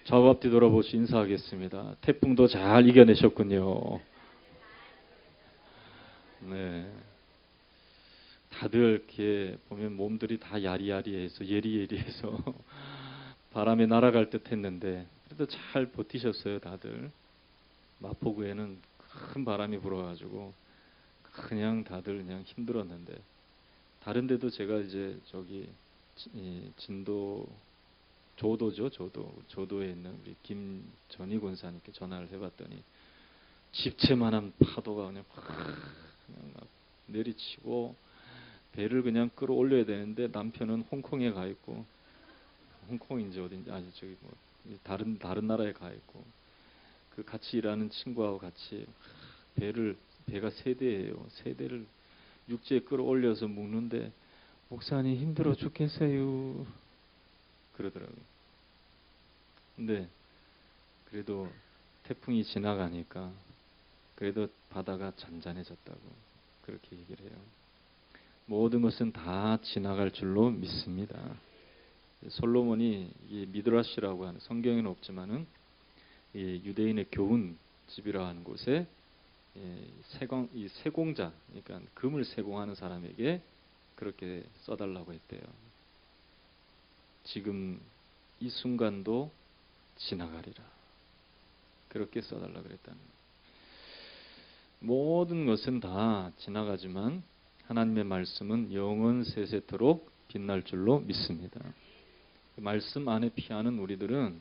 좌우 앞뒤 돌아보시 인사하겠습니다. 태풍도 잘 이겨내셨군요. 네. 다들 이렇게 보면 몸들이 다 야리야리해서 예리예리해서 바람에 날아갈 듯 했는데 그래도 잘 버티셨어요, 다들. 마포구에는 큰 바람이 불어가지고 그냥 다들 그냥 힘들었는데 다른 데도 제가 이제 저기 진도 조도죠, 조도에 있는 우리 김전희 권사님께 전화를 해봤더니 집채만한 파도가 그냥 막 내리치고 배를 그냥 끌어올려야 되는데 남편은 홍콩에 가 있고 홍콩인지 어딘지 아니 저기 뭐 다른 나라에 가 있고 그 같이 일하는 친구하고 같이 배가 세 대예요. 세 대를 육지에 끌어올려서 묵는데 목사님 힘들어 죽겠어요. 그러더라고요. 근데 그래도 태풍이 지나가니까 그래도 바다가 잔잔해졌다고 그렇게 얘기를 해요. 모든 것은 다 지나갈 줄로 믿습니다. 솔로몬이 이 미드라시라고 하는 성경에는 없지만은 이 유대인의 교훈 집이라 하는 곳에 이 세공자, 그러니까 금을 세공하는 사람에게 그렇게 써달라고 했대요. 지금 이 순간도 지나가리라. 그렇게 써달라고 그랬다는 거예요. 모든 것은 다 지나가지만 하나님의 말씀은 영원 세세토록 빛날 줄로 믿습니다. 그 말씀 안에 피하는 우리들은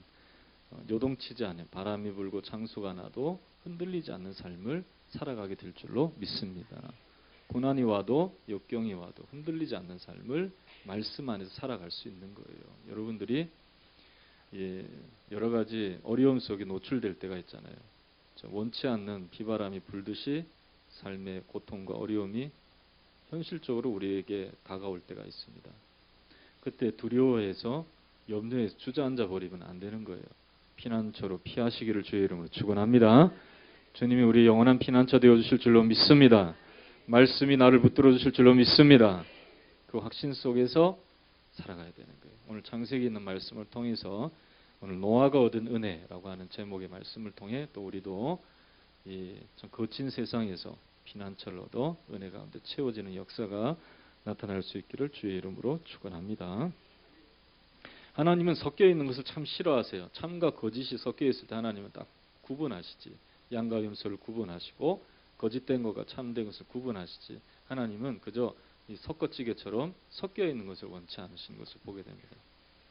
요동치지 않아요. 바람이 불고 창수가 나도 흔들리지 않는 삶을 살아가게 될 줄로 믿습니다. 고난이 와도 역경이 와도 흔들리지 않는 삶을 말씀 안에서 살아갈 수 있는 거예요. 여러분들이 여러 가지 어려움 속에 노출될 때가 있잖아요. 원치 않는 비바람이 불듯이 삶의 고통과 어려움이 현실적으로 우리에게 다가올 때가 있습니다. 그때 두려워해서 염려해서 주저앉아 버리면 안 되는 거예요. 피난처로 피하시기를 주의 이름으로 축원합니다. 주님이 우리 영원한 피난처 되어주실 줄로 믿습니다. 말씀이 나를 붙들어 주실 줄로 믿습니다. 그 확신 속에서 살아가야 되는 거예요. 오늘 창세기 있는 말씀을 통해서 오늘 노아가 얻은 은혜라고 하는 제목의 말씀을 통해 또 우리도 이 거친 세상에서 피난처를 얻어 은혜 가운데 채워지는 역사가 나타날 수 있기를 주의 이름으로 축원합니다. 하나님은 섞여 있는 것을 참 싫어하세요. 참과 거짓이 섞여 있을 때 하나님은 딱 구분하시지. 양과 염소를 구분하시고 거짓된 것과 참된 것을 구분하시지. 하나님은 그저 이 섞어찌개처럼 섞여 있는 것을 원치 않으시는 것을 보게 됩니다.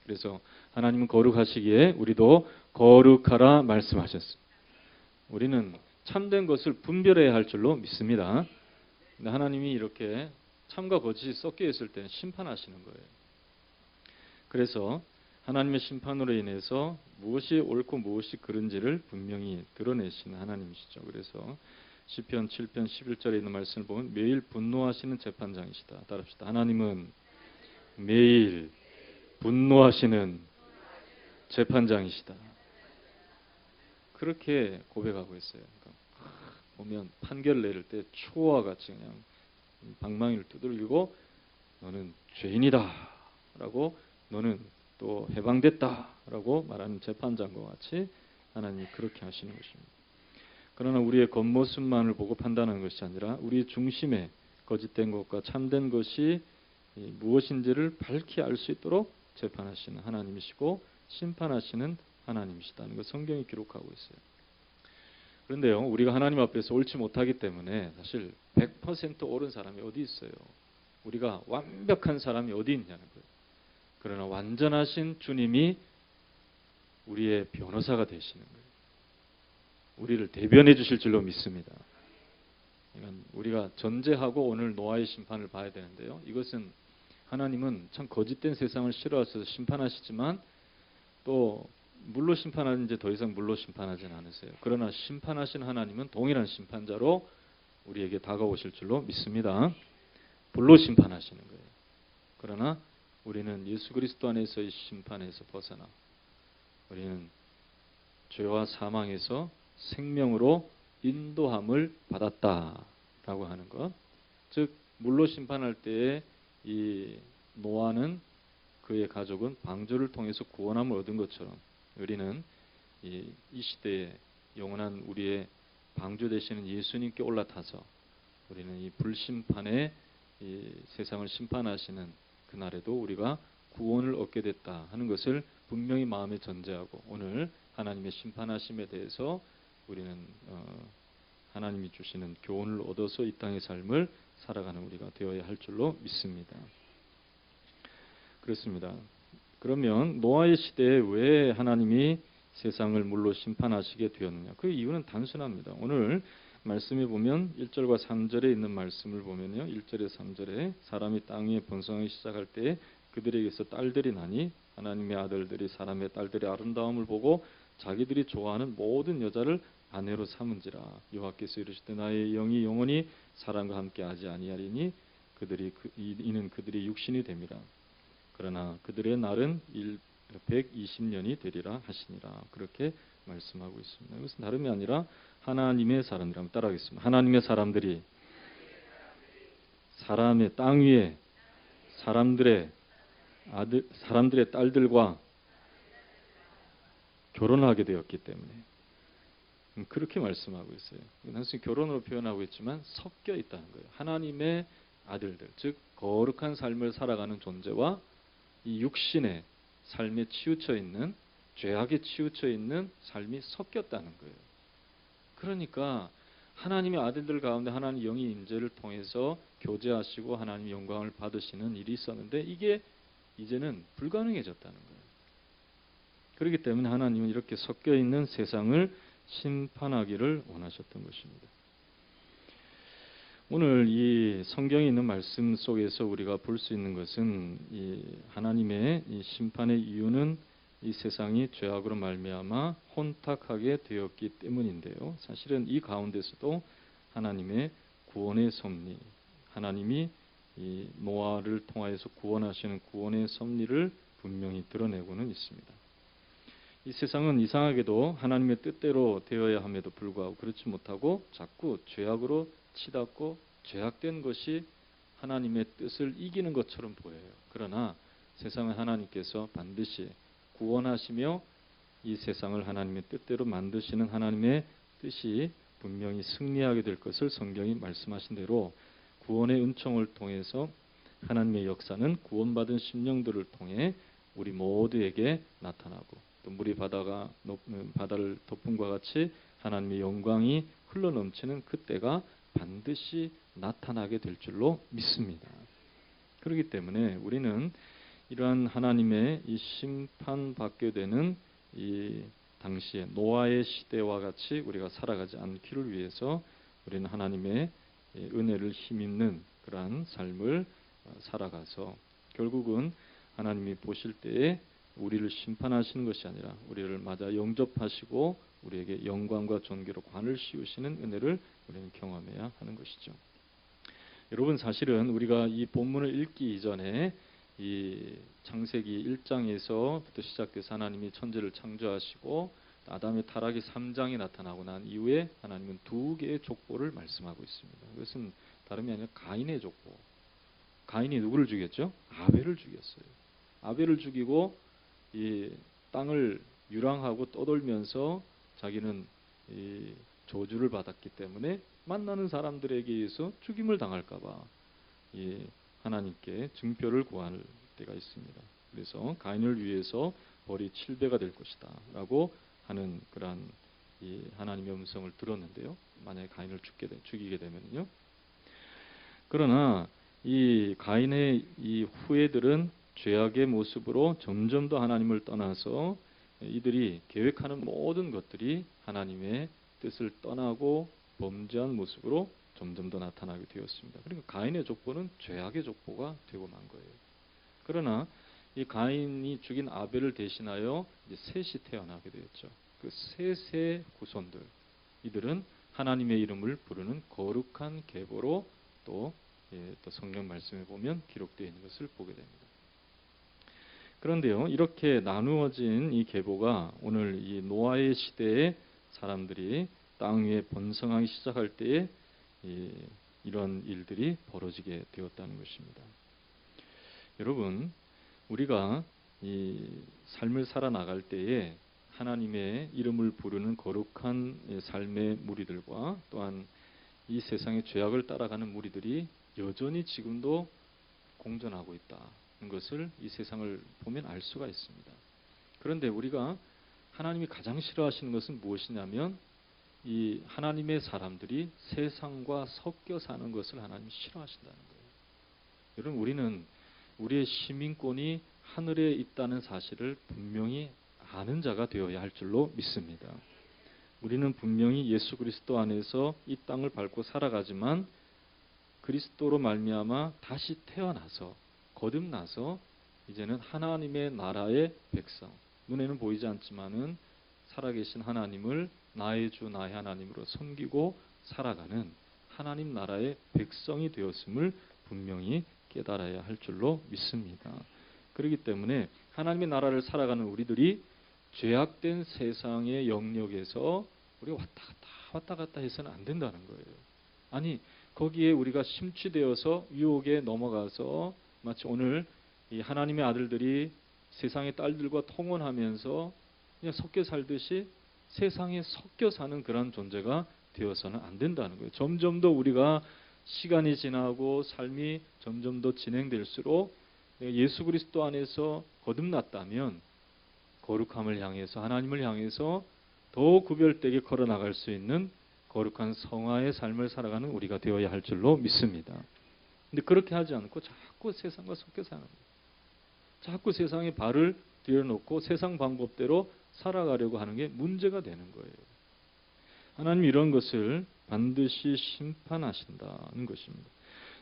그래서 하나님은 거룩하시기에 우리도 거룩하라 말씀하셨습니다. 우리는 참된 것을 분별해야 할 줄로 믿습니다. 근데 하나님이 이렇게 참과 거짓이 섞여 있을 때는 심판하시는 거예요. 그래서 하나님의 심판으로 인해서 무엇이 옳고 무엇이 그른지를 분명히 드러내시는 하나님이시죠. 그래서 시편 7편 11절에 있는 말씀을 보면 매일 분노하시는 재판장이시다. 따라합시다. 하나님은 매일 분노하시는 재판장이시다. 그렇게 고백하고 있어요. 그러니까 보면 판결을 내릴 때 추호와 같이 그냥 방망이를 두들기고 너는 죄인이다 라고 너는 또 해방됐다 라고 말하는 재판장과 같이 하나님이 그렇게 하시는 것입니다. 그러나 우리의 겉모습만을 보고 판단하는 것이 아니라 우리 중심에 거짓된 것과 참된 것이 무엇인지를 밝히 알 수 있도록 재판하시는 하나님이시고 심판하시는 하나님이시다는 것 성경이 기록하고 있어요. 그런데요, 우리가 하나님 앞에서 옳지 못하기 때문에 사실 100% 옳은 사람이 어디 있어요? 우리가 완벽한 사람이 어디 있냐는 거예요. 그러나 완전하신 주님이 우리의 변호사가 되시는 거예요. 우리를 대변해 주실 줄로 믿습니다. 그러니까 우리가 전제하고 오늘 노아의 심판을 봐야 되는데요. 이것은 하나님은 참 거짓된 세상을 싫어하셔서 심판하시지만 또 물로 심판하는 이제 더 이상 물로 심판하지는 않으세요. 그러나 심판하신 하나님은 동일한 심판자로 우리에게 다가오실 줄로 믿습니다. 불로 심판하시는 거예요. 그러나 우리는 예수 그리스도 안에서의 심판에서 벗어나 우리는 죄와 사망에서 생명으로 인도함을 받았다라고 하는 것. 즉 물로 심판할 때에 이 노아는 그의 가족은 방주를 통해서 구원함을 얻은 것처럼 우리는 이 시대에 영원한 우리의 방주 되시는 예수님께 올라타서 우리는 이 불심판에 이 세상을 심판하시는 그날에도 우리가 구원을 얻게 됐다 하는 것을 분명히 마음에 전제하고 오늘 하나님의 심판하심에 대해서 우리는 하나님이 주시는 교훈을 얻어서 이 땅의 삶을 살아가는 우리가 되어야 할 줄로 믿습니다. 그렇습니다. 그러면 노아의 시대에 왜 하나님이 세상을 물로 심판하시게 되었느냐? 그 이유는 단순합니다. 오늘 말씀에 보면 1절과 3절에 있는 말씀을 보면요. 1절에 3절에 사람이 땅 위에 번성하기 시작할 때 그들에게서 딸들이 나니 하나님의 아들들이 사람의 딸들의 아름다움을 보고 자기들이 좋아하는 모든 여자를 아내로 삼은지라. 여호와께서 이르시되 나의 영이 영원히 사람과 함께 하지 아니하리니 이는 그들이 육신이 됨이라. 그러나 그들의 날은 120년이 되리라 하시니라. 그렇게 말씀하고 있습니다. 이것은 다름이 아니라 하나님의 사람들이, 한번 따라하겠습니다. 하나님의 사람들이 사람의 땅 위에 사람들의 딸들과 결혼하게 되었기 때문에 그렇게 말씀하고 있어요. 단순히 결혼으로 표현하고 있지만 섞여 있다는 거예요. 하나님의 아들들, 즉 거룩한 삶을 살아가는 존재와 이 육신의 삶에 치우쳐 있는, 죄악에 치우쳐 있는 삶이 섞였다는 거예요. 그러니까 하나님의 아들들 가운데 하나님 영이 임재를 통해서 교제하시고 하나님의 영광을 받으시는 일이 있었는데 이게 이제는 불가능해졌다는 거예요. 그렇기 때문에 하나님은 이렇게 섞여 있는 세상을 심판하기를 원하셨던 것입니다. 오늘 이 성경에 있는 말씀 속에서 우리가 볼 수 있는 것은 이 하나님의 이 심판의 이유는 이 세상이 죄악으로 말미암아 혼탁하게 되었기 때문인데요. 사실은 이 가운데서도 하나님의 구원의 섭리, 하나님이 이 노아를 통하여서 구원하시는 구원의 섭리를 분명히 드러내고는 있습니다. 이 세상은 이상하게도 하나님의 뜻대로 되어야 함에도 불구하고 그렇지 못하고 자꾸 죄악으로 치닫고 죄악된 것이 하나님의 뜻을 이기는 것처럼 보여요. 그러나 세상은 하나님께서 반드시 구원하시며 이 세상을 하나님의 뜻대로 만드시는 하나님의 뜻이 분명히 승리하게 될 것을 성경이 말씀하신 대로 구원의 은총을 통해서 하나님의 역사는 구원받은 심령들을 통해 우리 모두에게 나타나고 또 물이 바다를 덮음과 같이 하나님의 영광이 흘러넘치는 그때가 반드시 나타나게 될 줄로 믿습니다. 그렇기 때문에 우리는 이러한 하나님의 이 심판받게 되는 이 당시에 노아의 시대와 같이 우리가 살아가지 않기를 위해서 우리는 하나님의 은혜를 힘입는 그러한 삶을 살아가서 결국은 하나님이 보실 때에 우리를 심판하시는 것이 아니라 우리를 맞아 영접하시고 우리에게 영광과 존귀로 관을 씌우시는 은혜를 우리는 경험해야 하는 것이죠. 여러분 사실은 우리가 이 본문을 읽기 이전에 이 창세기 1장에서부터 시작돼서 하나님이 천지를 창조하시고 아담의 타락이 3장에 나타나고 난 이후에 하나님은 두 개의 족보를 말씀하고 있습니다. 그것은 다름이 아니라 가인의 족보. 가인이 누구를 죽였죠? 아벨을 죽였어요. 아벨을 죽이고 이 땅을 유랑하고 떠돌면서 자기는 이 저주를 받았기 때문에 만나는 사람들에게 의해서 죽임을 당할까봐 하나님께 증표를 구할 때가 있습니다. 그래서 가인을 위해서 벌이 7배가 될 것이다 라고 하는 그러한 이 하나님의 음성을 들었는데요. 만약에 가인을 죽이게 되면요. 그러나 이 가인의 이 후예들은 죄악의 모습으로 점점 더 하나님을 떠나서 이들이 계획하는 모든 것들이 하나님의 뜻을 떠나고 범죄한 모습으로 점점 더 나타나게 되었습니다. 그러니까 가인의 족보는 죄악의 족보가 되고 만 거예요. 그러나 이 가인이 죽인 아벨을 대신하여 이제 셋이 태어나게 되었죠. 그 셋의 후손들, 이들은 하나님의 이름을 부르는 거룩한 계보로 또 성경 말씀에 보면 기록되어 있는 것을 보게 됩니다. 그런데요, 이렇게 나누어진 이 계보가 오늘 이 노아의 시대에 사람들이 땅 위에 번성하기 시작할 때에 이런 일들이 벌어지게 되었다는 것입니다. 여러분, 우리가 이 삶을 살아나갈 때에 하나님의 이름을 부르는 거룩한 삶의 무리들과 또한 이 세상의 죄악을 따라가는 무리들이 여전히 지금도 공존하고 있다는 것을 이 세상을 보면 알 수가 있습니다. 그런데 우리가 하나님이 가장 싫어하시는 것은 무엇이냐면 이 하나님의 사람들이 세상과 섞여 사는 것을 하나님이 싫어하신다는 거예요. 여러분, 우리는 우리의 시민권이 하늘에 있다는 사실을 분명히 아는 자가 되어야 할 줄로 믿습니다. 우리는 분명히 예수 그리스도 안에서 이 땅을 밟고 살아가지만 그리스도로 말미암아 다시 태어나서 거듭나서 이제는 하나님의 나라의 백성, 눈에는 보이지 않지만은 살아계신 하나님을 나의 주 나의 하나님으로 섬기고 살아가는 하나님 나라의 백성이 되었음을 분명히 깨달아야 할 줄로 믿습니다. 그렇기 때문에 하나님의 나라를 살아가는 우리들이 죄악된 세상의 영역에서 우리가 왔다 갔다 해서는 안 된다는 거예요. 아니, 거기에 우리가 심취되어서 유혹에 넘어가서 마치 오늘 이 하나님의 아들들이 세상의 딸들과 통혼하면서 그냥 섞여 살듯이 세상에 섞여 사는 그런 존재가 되어서는 안 된다는 거예요. 점점 더 우리가 시간이 지나고 삶이 점점 더 진행될수록 예수 그리스도 안에서 거듭났다면 거룩함을 향해서 하나님을 향해서 더 구별되게 걸어나갈 수 있는 거룩한 성화의 삶을 살아가는 우리가 되어야 할 줄로 믿습니다. 근데 그렇게 하지 않고 자꾸 세상과 섞여 사는 거예요. 자꾸 세상에 발을 들여놓고 세상 방법대로 살아가려고 하는 게 문제가 되는 거예요. 하나님이 이런 것을 반드시 심판하신다는 것입니다.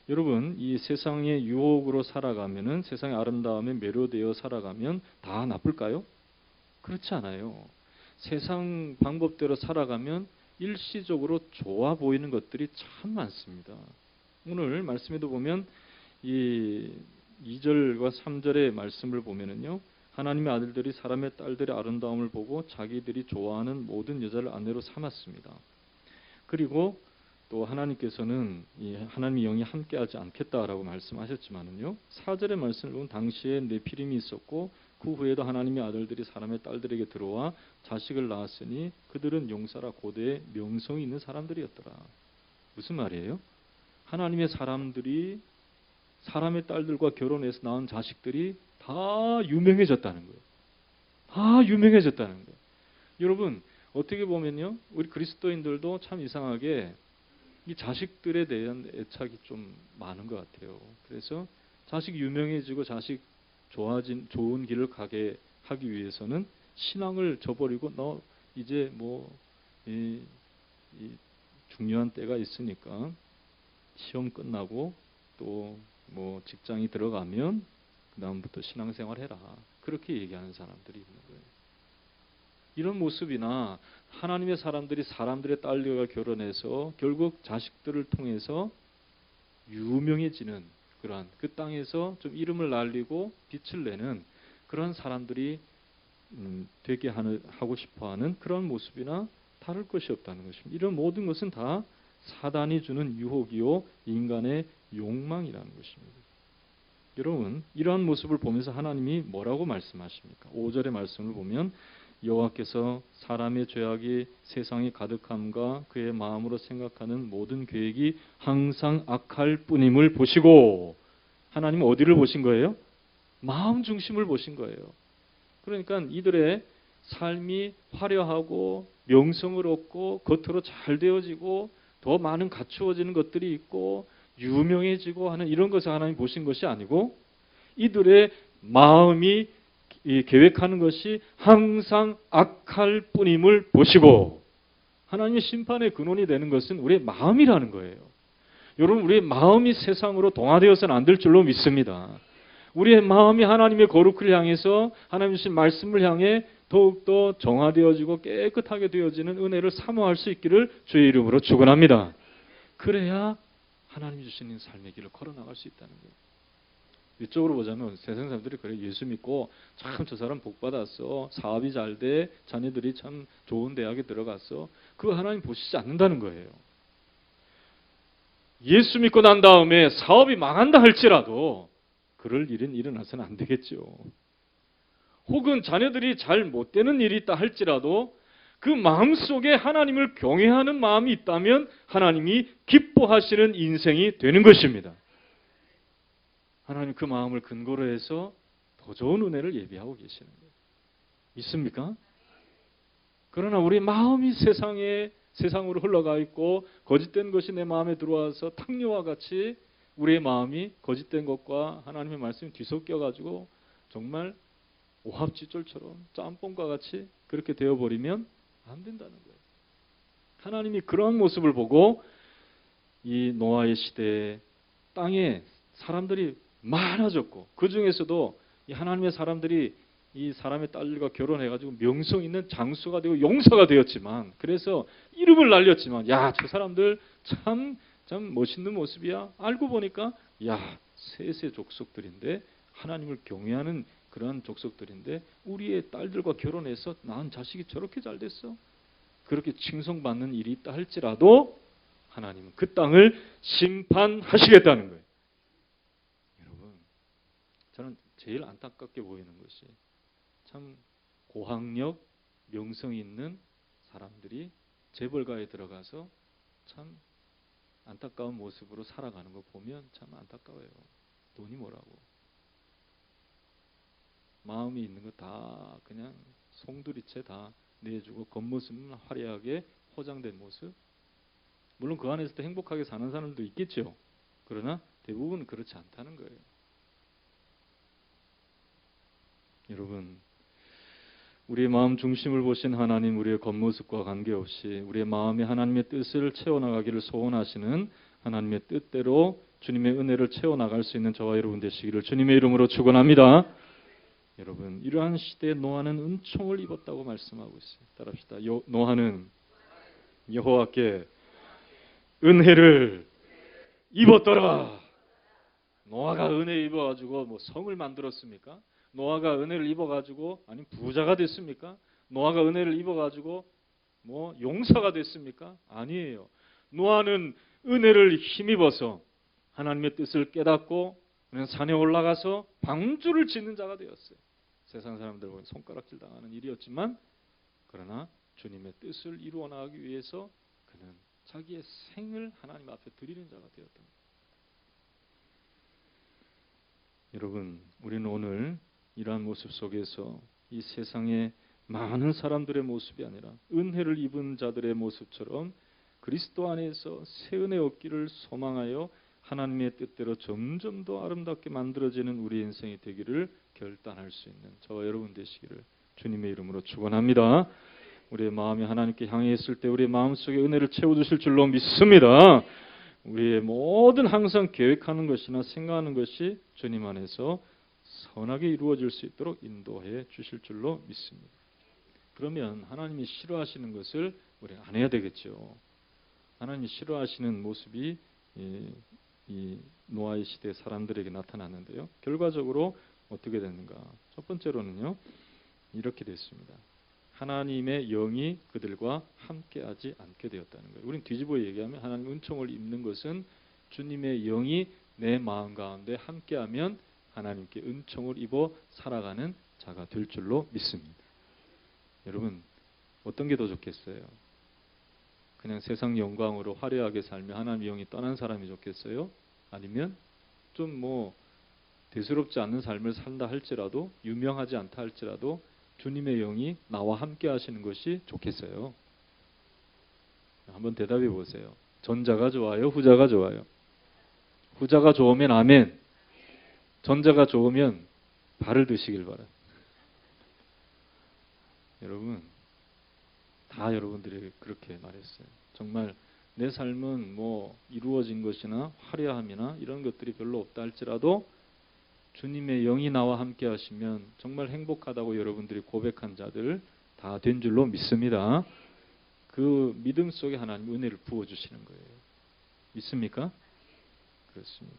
여러분, 이 세상의 유혹으로 살아가면은 세상의 아름다움에 매료되어 살아가면 다 나쁠까요? 그렇지 않아요. 세상 방법대로 살아가면 일시적으로 좋아 보이는 것들이 참 많습니다. 오늘 말씀에도 보면 이 2절과 3절의 말씀을 보면은요, 하나님의 아들들이 사람의 딸들의 아름다움을 보고 자기들이 좋아하는 모든 여자를 아내로 삼았습니다. 그리고 또 하나님께서는 이 하나님의 영이 함께하지 않겠다라고 말씀하셨지만은요, 4절의 말씀을 보면 당시에 네피림이 있었고 그 후에도 하나님의 아들들이 사람의 딸들에게 들어와 자식을 낳았으니 그들은 용사라 고대에 명성이 있는 사람들이었더라. 무슨 말이에요? 하나님의 사람들이 사람의 딸들과 결혼해서 낳은 자식들이 다 유명해졌다는 거예요. 다 유명해졌다는 거예요. 여러분, 어떻게 보면요, 우리 그리스도인들도 참 이상하게 이 자식들에 대한 애착이 좀 많은 것 같아요. 그래서 자식 유명해지고 자식 좋은 길을 가게 하기 위해서는 신앙을 저버리고 너 이제 이 중요한 때가 있으니까 시험 끝나고 또 직장이 들어가면 그 다음부터 신앙생활 해라. 그렇게 얘기하는 사람들이 있는 거예요. 이런 모습이나 하나님의 사람들이 사람들의 딸들과 결혼해서 결국 자식들을 통해서 유명해지는 그러한 그 땅에서 좀 이름을 날리고 빛을 내는 그런 사람들이 되게 하고 싶어하는 그런 모습이나 다를 것이 없다는 것입니다. 이런 모든 것은 다 사단이 주는 유혹이요 인간의 욕망이라는 것입니다. 여러분, 이러한 모습을 보면서 하나님이 뭐라고 말씀하십니까? 5절의 말씀을 보면 여호와께서 사람의 죄악이 세상에 가득함과 그의 마음으로 생각하는 모든 계획이 항상 악할 뿐임을 보시고, 하나님은 어디를 보신 거예요? 마음 중심을 보신 거예요. 그러니까 이들의 삶이 화려하고 명성을 얻고 겉으로 잘 되어지고 더 많은 갖추어지는 것들이 있고 유명해지고 하는 이런 것을 하나님 보신 것이 아니고 이들의 마음이 계획하는 것이 항상 악할 뿐임을 보시고, 하나님의 심판의 근원이 되는 것은 우리의 마음이라는 거예요. 여러분, 우리의 마음이 세상으로 동화되어서는 안 될 줄로 믿습니다. 우리의 마음이 하나님의 거룩을 향해서 하나님 주신 말씀을 향해 더욱더 정화되어지고 깨끗하게 되어지는 은혜를 사모할 수 있기를 주의 이름으로 축원합니다. 그래야 하나님 주시는 삶의 길을 걸어나갈 수 있다는 거예요. 이쪽으로 보자면 세상 사람들이 그래, 예수 믿고 참 저 사람 복 받았어, 사업이 잘 돼, 자녀들이 참 좋은 대학에 들어갔어, 그거 하나님 보시지 않는다는 거예요. 예수 믿고 난 다음에 사업이 망한다 할지라도 그럴 일은 일어나서는 안 되겠죠. 혹은 자녀들이 잘 못 되는 일이 있다 할지라도 그 마음속에 하나님을 경외하는 마음이 있다면 하나님이 기뻐하시는 인생이 되는 것입니다. 하나님 그 마음을 근거로 해서 더 좋은 은혜를 예비하고 계시는 거예요. 믿습니까? 그러나 우리 마음이 세상으로 흘러가 있고 거짓된 것이 내 마음에 들어와서 탕류와 같이 우리의 마음이 거짓된 것과 하나님의 말씀이 뒤섞여 가지고 정말 오합지졸처럼 짬뽕과 같이 그렇게 되어버리면 안 된다는 거예요. 하나님이 그런 모습을 보고 이 노아의 시대에 땅에 사람들이 많아졌고 그 중에서도 이 하나님의 사람들이 이 사람의 딸과 결혼해가지고 명성 있는 장수가 되고 용사가 되었지만 그래서 이름을 날렸지만 야, 저 사람들 참 멋있는 모습이야. 알고 보니까 야, 셋의 족속들인데 하나님을 경외하는 그러한 족속들인데 우리의 딸들과 결혼해서 낳은 자식이 저렇게 잘 됐어. 그렇게 칭송받는 일이 있다 할지라도 하나님은 그 땅을 심판하시겠다는 거예요. 여러분, 저는 제일 안타깝게 보이는 것이 참 고학력, 명성 있는 사람들이 재벌가에 들어가서 참 안타까운 모습으로 살아가는 거 보면 참 안타까워요. 돈이 뭐라고. 마음이 있는 거 다 그냥 송두리째 다 내주고 겉모습은 화려하게 포장된 모습. 물론 그 안에서도 행복하게 사는 사람도 있겠죠. 그러나 대부분 그렇지 않다는 거예요. 여러분, 우리의 마음 중심을 보신 하나님, 우리의 겉모습과 관계없이 우리의 마음에 하나님의 뜻을 채워나가기를 소원하시는 하나님의 뜻대로 주님의 은혜를 채워나갈 수 있는 저와 여러분 되시기를 주님의 이름으로 축원합니다. 여러분, 이러한 시대에 노아는 은총을 입었다고 말씀하고 있어요. 따라합시다. 노아는 여호와께 은혜를 입었더라. 노아가 은혜 입어가지고 뭐 성을 만들었습니까? 노아가 은혜를 입어가지고 아니 부자가 됐습니까? 노아가 은혜를 입어가지고 뭐 용사가 됐습니까? 아니에요. 노아는 은혜를 힘입어서 하나님의 뜻을 깨닫고 그냥 산에 올라가서 방주를 짓는 자가 되었어요. 세상 사람들 보면 손가락질 당하는 일이었지만 그러나 주님의 뜻을 이루어 나가기 위해서 그는 자기의 생을 하나님 앞에 드리는 자가 되었던 거예요. 여러분, 우리는 오늘 이러한 모습 속에서 이 세상의 많은 사람들의 모습이 아니라 은혜를 입은 자들의 모습처럼 그리스도 안에서 새 은혜 얻기를 소망하여 하나님의 뜻대로 점점 더 아름답게 만들어지는 우리 인생이 되기를 결단할 수 있는 저와 여러분 되시기를 주님의 이름으로 축원합니다. 우리의 마음이 하나님께 향해 있을 때 우리의 마음속에 은혜를 채워주실 줄로 믿습니다. 우리의 모든 항상 계획하는 것이나 생각하는 것이 주님 안에서 선하게 이루어질 수 있도록 인도해 주실 줄로 믿습니다. 그러면 하나님이 싫어하시는 것을 우리가 안 해야 되겠죠. 하나님이 싫어하시는 모습이 이 노아의 시대 사람들에게 나타났는데요. 결과적으로 어떻게 됐는가? 첫 번째로는요. 이렇게 됐습니다. 하나님의 영이 그들과 함께하지 않게 되었다는 거예요. 우리는 뒤집어 얘기하면 하나님 은총을 입는 것은 주님의 영이 내 마음 가운데 함께하면 하나님께 은총을 입어 살아가는 자가 될 줄로 믿습니다. 여러분, 어떤 게 더 좋겠어요? 그냥 세상 영광으로 화려하게 살며 하나님의 영이 떠난 사람이 좋겠어요? 아니면 좀 뭐 대수롭지 않는 삶을 산다 할지라도 유명하지 않다 할지라도 주님의 영이 나와 함께 하시는 것이 좋겠어요? 한번 대답해 보세요. 전자가 좋아요? 후자가 좋아요? 후자가 좋으면 아멘. 전자가 좋으면 발을 드시길 바라요. 여러분, 다 여러분들이 그렇게 말했어요. 정말 내 삶은 뭐 이루어진 것이나 화려함이나 이런 것들이 별로 없다 할지라도 주님의 영이 나와 함께 하시면 정말 행복하다고 여러분들이 고백한 자들 다 된 줄로 믿습니다. 그 믿음 속에 하나님 은혜를 부어주시는 거예요. 믿습니까? 그렇습니다.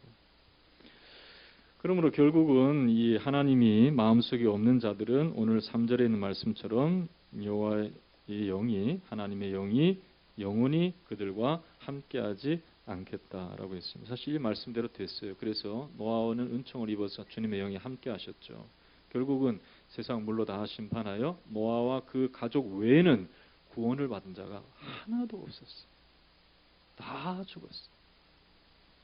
그러므로 결국은 이 하나님이 마음속에 없는 자들은 오늘 3절에 있는 말씀처럼 여호와의 영이 하나님의 영이 영원히 그들과 함께하지 않겠다라고 했습니다. 사실 이 말씀대로 됐어요. 그래서 노아는 은총을 입어서 주님의 영이 함께하셨죠. 결국은 세상 물로 다 심판하여 노아와 그 가족 외에는 구원을 받은 자가 하나도 없었어. 다 죽었어.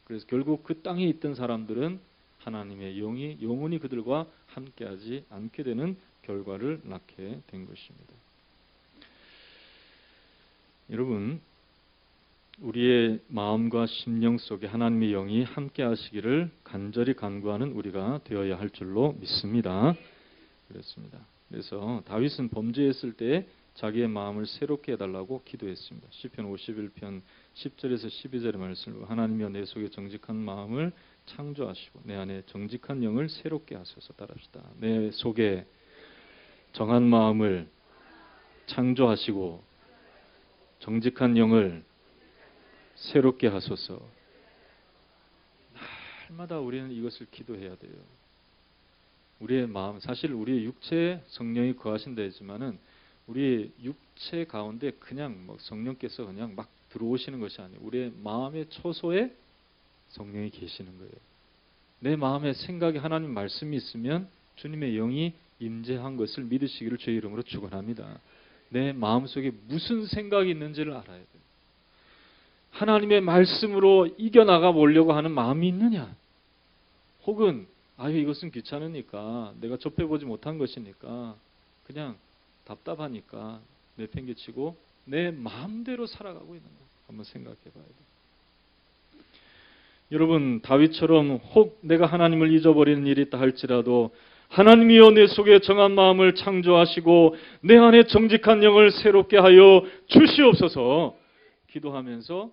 그래서 결국 그 땅에 있던 사람들은 하나님의 영이 영원히 그들과 함께하지 않게 되는 결과를 낳게 된 것입니다. 여러분, 우리의 마음과 심령 속에 하나님의 영이 함께 하시기를 간절히 간구하는 우리가 되어야 할 줄로 믿습니다. 그렇습니다. 그래서 다윗은 범죄했을 때 자기의 마음을 새롭게 해달라고 기도했습니다. 시편 51편 10절에서 12절의 말씀을 하나님이여 내 속에 정직한 마음을 창조하시고 내 안에 정직한 영을 새롭게 하소서. 따라합시다. 내 속에 정한 마음을 창조하시고 정직한 영을 새롭게 하소서. 날마다 우리는 이것을 기도해야 돼요. 우리의 마음, 사실 우리의 육체에 성령이 거하신다 했지만은 우리의 육체 가운데 그냥 성령께서 그냥 막 들어오시는 것이 아니에요. 우리의 마음의 초소에 성령이 계시는 거예요. 내 마음에 생각이 하나님 말씀이 있으면 주님의 영이 임재한 것을 믿으시기를 주의 이름으로 축원합니다. 내 마음속에 무슨 생각이 있는지를 알아야 돼요. 하나님의 말씀으로 이겨나가 보려고 하는 마음이 있느냐? 혹은 이것은 귀찮으니까 내가 접해보지 못한 것이니까 그냥 답답하니까 내팽개치고 내 마음대로 살아가고 있는 거 한번 생각해 봐야 돼요. 여러분, 다윗처럼 혹 내가 하나님을 잊어버리는 일이 있다 할지라도 하나님이여 내 속에 정한 마음을 창조하시고 내 안에 정직한 영을 새롭게 하여 주시옵소서 기도하면서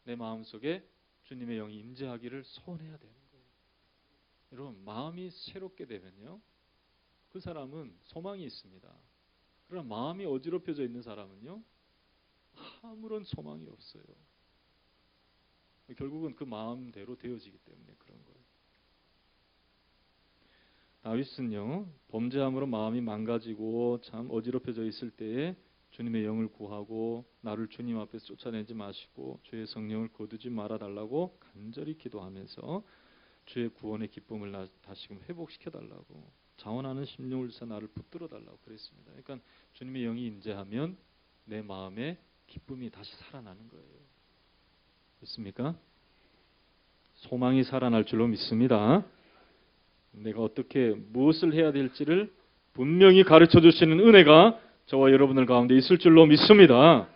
내 마음속에 주님의 영이 임재하기를 소원해야 되는 거예요. 여러분, 마음이 새롭게 되면요, 그 사람은 소망이 있습니다. 그러나 마음이 어지럽혀져 있는 사람은요, 아무런 소망이 없어요. 결국은 그 마음대로 되어지기 때문에 그런 거예요. 다윗은요, 범죄함으로 마음이 망가지고 참 어지럽혀져 있을 때에 주님의 영을 구하고 나를 주님 앞에서 쫓아내지 마시고 주의 성령을 거두지 말아달라고 간절히 기도하면서 주의 구원의 기쁨을 다시금 회복시켜달라고 자원하는 심령을 주사 나를 붙들어달라고 그랬습니다. 그러니까 주님의 영이 임재하면 내 마음에 기쁨이 다시 살아나는 거예요. 믿습니까? 소망이 살아날 줄로 믿습니다. 내가 어떻게 무엇을 해야 될지를 분명히 가르쳐 주시는 은혜가 저와 여러분들 가운데 있을 줄로 믿습니다.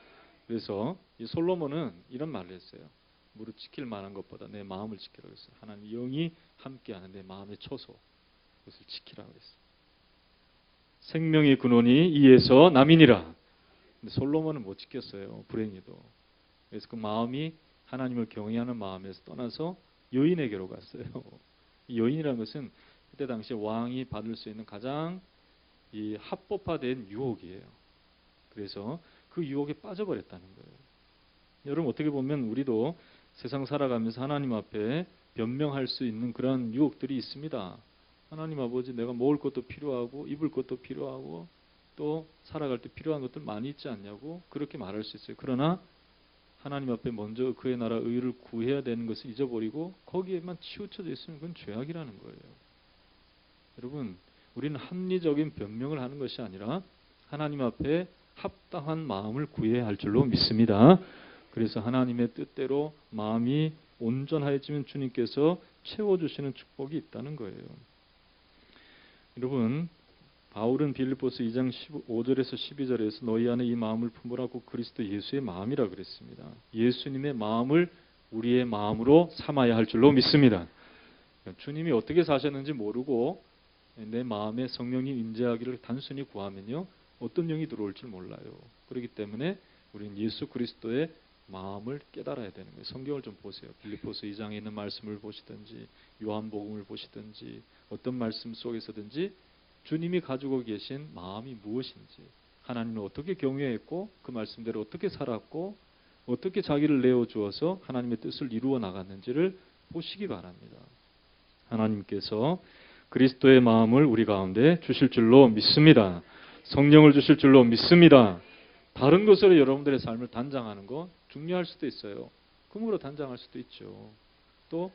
그래서 이 솔로몬은 이런 말을 했어요. 무릇 지킬 만한 것보다 내 마음을 지키라고 했어요. 하나님 영이 함께하는 내 마음의 초소, 그것을 지키라고 했어요. 생명의 근원이 이에서 남이니라. 근데 솔로몬은 못 지켰어요. 불행히도. 그래서 그 마음이 하나님을 경외하는 마음에서 떠나서 여인에게로 갔어요. 이 여인이라는 것은 그때 당시 왕이 받을 수 있는 가장 이 합법화된 유혹이에요. 그래서 그 유혹에 빠져버렸다는 거예요. 여러분, 어떻게 보면 우리도 세상 살아가면서 하나님 앞에 변명할 수 있는 그런 유혹들이 있습니다. 하나님 아버지, 내가 먹을 것도 필요하고 입을 것도 필요하고 또 살아갈 때 필요한 것들 많이 있지 않냐고 그렇게 말할 수 있어요. 그러나 하나님 앞에 먼저 그의 나라 의를 구해야 되는 것을 잊어버리고 거기에만 치우쳐져 있으면 그건 죄악이라는 거예요. 여러분, 우리는 합리적인 변명을 하는 것이 아니라 하나님 앞에 합당한 마음을 구해야 할 줄로 믿습니다. 그래서 하나님의 뜻대로 마음이 온전해지면 주님께서 채워주시는 축복이 있다는 거예요. 여러분, 바울은 빌립보서 2장 15절에서 12절에서 너희 안에 이 마음을 품으라고 그리스도 예수의 마음이라 그랬습니다. 예수님의 마음을 우리의 마음으로 삼아야 할 줄로 믿습니다. 주님이 어떻게 사셨는지 모르고 내 마음에 성령이 임재하기를 단순히 구하면요, 어떤 영이 들어올지 몰라요. 그렇기 때문에 우리는 예수 그리스도의 마음을 깨달아야 되는 거예요. 성경을 좀 보세요. 빌립보서 2장에 있는 말씀을 보시든지 요한복음을 보시든지 어떤 말씀 속에서든지 주님이 가지고 계신 마음이 무엇인지, 하나님을 어떻게 경외했고 그 말씀대로 어떻게 살았고 어떻게 자기를 내어주어서 하나님의 뜻을 이루어 나갔는지를 보시기 바랍니다. 하나님께서 그리스도의 마음을 우리 가운데 주실 줄로 믿습니다. 성령을 주실 줄로 믿습니다. 다른 것으로 여러분들의 삶을 단장하는 거 중요할 수도 있어요. 금으로 단장할 수도 있죠. 또